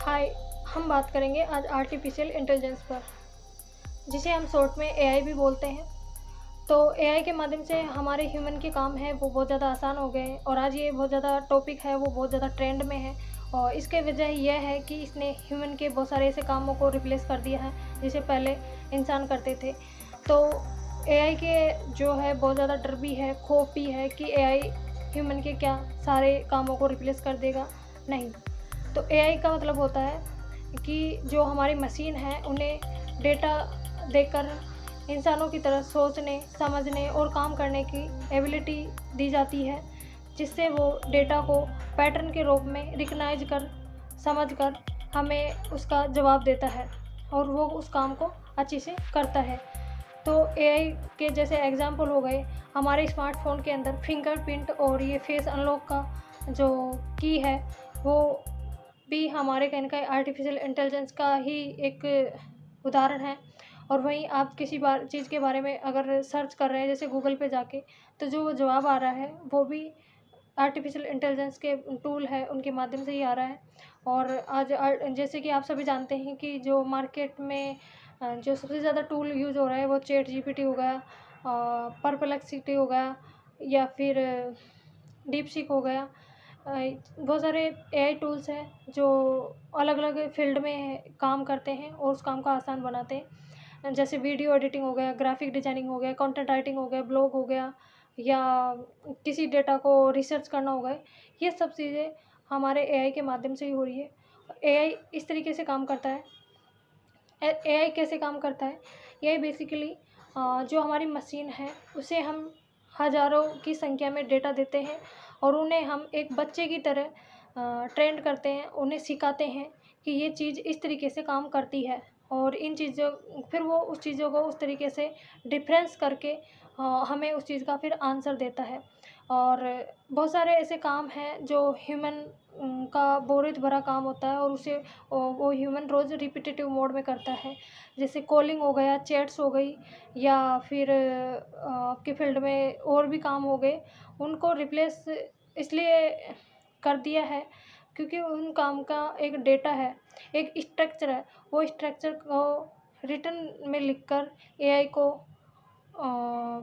हाय। हम बात करेंगे आज आर्टिफिशियल इंटेलिजेंस पर, जिसे हम शॉर्ट में एआई भी बोलते हैं। तो एआई के माध्यम से हमारे ह्यूमन के काम हैं वो बहुत ज़्यादा आसान हो गए हैं, और आज ये बहुत ज़्यादा टॉपिक है वो बहुत ज़्यादा ट्रेंड में है। और इसके वजह यह है कि इसने ह्यूमन के बहुत सारे ऐसे कामों को रिप्लेस कर दिया है जिसे पहले इंसान करते थे। तो एआई के जो है बहुत ज़्यादा डर भी है, खौफ भी है कि एआई ह्यूमन के क्या सारे कामों को रिप्लेस कर देगा। नहीं। तो एआई का मतलब होता है कि जो हमारी मशीन है उन्हें डेटा देकर इंसानों की तरह सोचने, समझने और काम करने की एबिलिटी दी जाती है, जिससे वो डेटा को पैटर्न के रूप में रिकग्नाइज कर, समझ कर हमें उसका जवाब देता है और वो उस काम को अच्छे से करता है। तो एआई के जैसे एग्जाम्पल हो गए हमारे स्मार्टफ़ोन के अंदर फिंगरप्रिंट और ये फेस अनलॉक का जो की है, वो भी हमारे कहीं न कहीं आर्टिफ़िशियल इंटेलिजेंस का ही एक उदाहरण है। और वहीं आप किसी चीज़ के बारे में अगर सर्च कर रहे हैं जैसे गूगल पे जाके, तो जो जवाब आ रहा है वो भी आर्टिफ़िशियल इंटेलिजेंस के टूल है उनके माध्यम से ही आ रहा है। और आज जैसे कि आप सभी जानते हैं कि जो मार्केट में जो सबसे ज़्यादा टूल यूज़ हो रहा है वो चैट जीपीटी हो गया, परप्लेक्सिटी हो गया, या फिर डीपसीक हो गया। बहुत सारे एआई टूल्स हैं जो अलग-अलग फ़ील्ड में काम करते हैं और उस काम को आसान बनाते हैं। जैसे वीडियो एडिटिंग हो गया, ग्राफ़िक डिज़ाइनिंग हो गया, कंटेंट राइटिंग हो गया, ब्लॉग हो गया, या किसी डेटा को रिसर्च करना हो गया। ये सब चीज़ें हमारे एआई के माध्यम से ही हो रही है। एआई इस तरीके से काम करता है। एआई कैसे काम करता है? एआई बेसिकली जो हमारी मशीन है उसे हम हज़ारों की संख्या में डेटा देते हैं और उन्हें हम एक बच्चे की तरह ट्रेंड करते हैं, उन्हें सिखाते हैं कि ये चीज़ इस तरीके से काम करती है, और इन चीज़ों फिर वो उस चीज़ों को उस तरीके से डिफ़रेंस करके हमें उस चीज़ का फिर आंसर देता है। और बहुत सारे ऐसे काम हैं जो ह्यूमन का बोरियत भरा काम होता है, और उसे वो ह्यूमन रोज़ रिपिटेटिव मोड में करता है। जैसे कॉलिंग हो गया, चैट्स हो गई, या फिर आपके फ़ील्ड में और भी काम हो गए। उनको रिप्लेस इसलिए कर दिया है क्योंकि उन काम का एक डेटा है, एक स्ट्रक्चर है। वो स्ट्रक्चर को रिटन में लिखकर एआई को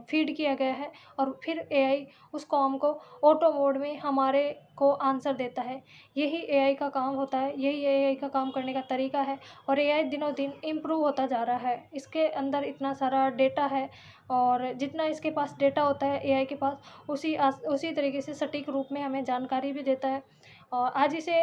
फ़ीड किया गया है, और फिर एआई उस काम को ऑटो मोड में हमारे को आंसर देता है। यही एआई का काम होता है, यही एआई का काम करने का तरीका है। और एआई दिनों-दिन इम्प्रूव होता जा रहा है। इसके अंदर इतना सारा डेटा है, और जितना इसके पास डेटा होता है एआई के पास, उसी तरीके से सटीक रूप में हमें जानकारी भी देता है। और आज इसे